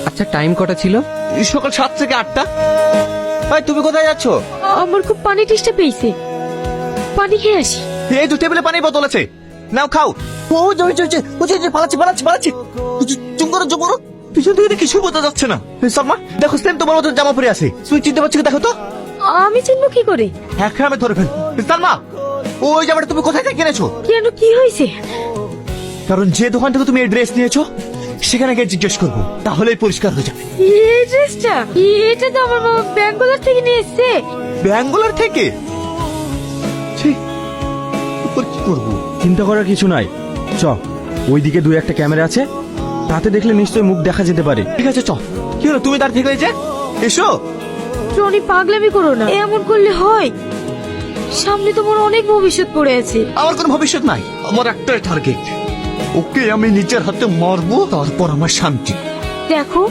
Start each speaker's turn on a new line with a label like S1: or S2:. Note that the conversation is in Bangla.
S1: আচ্ছা টাইম কটা ছিল?
S2: সকাল 7 থেকে 8টা। ভাই তুমি কোথায় যাচ্ছ?
S3: আমার খুব পানি টেস্টে পেয়েছে, পানি খেয়ে আসি।
S2: এই তো টেবিলে পানির বোতল আছে, নাও খাও। ও পালাচ্ছি। চুম করো পিছন থেকে কিছু বোঝা যাচ্ছে না। সালমা দেখো, সেম তোমার মতো জামা পরে আছে, তুমি চিনতে পারছো কি দেখো তো।
S3: আমি চিনবো কি করে?
S2: হ্যাঁ আমি ধরে ফেল। সালমা ওই জামাটা তুমি কোথায় থেকে কিনেছো?
S3: কেন, কি হয়েছে?
S2: কারণ যে দোকান থেকে তুমি এই ড্রেস নিয়েছো সেখানে গিয়ে জিজ্ঞেস করবো, তাহলেই পরিষ্কার হয়ে যাবে।
S3: এই ড্রেসটা, এটা তো আমার মামা ব্যাঙ্গালোর থেকে নিয়ে এসছে।
S2: ব্যাঙ্গালোর থেকে? ছি, এরপর কি করবো?
S4: চিন্তা করার কিছু নাই, চ ওইদিকে 2-1টা ক্যামেরা আছে, তাতে দেখলে নিশ্চয়ই মুখ দেখা যেতে পারে।
S2: ঠিক আছে চ। কি হলো, তুমি তার ঠিক হয়েছে? এসো।
S3: টনি পাগলামি করো না, এমন করলে হয়? সামনে তোমার অনেক ভবিষ্যৎ পড়ে আছে।
S2: আমার কোনো ভবিষ্যৎ নাই, আমার একটাই টার্গেট, ওকে আমি নিজের হাতে মারবো, তারপর আমার শান্তি।
S3: দেখো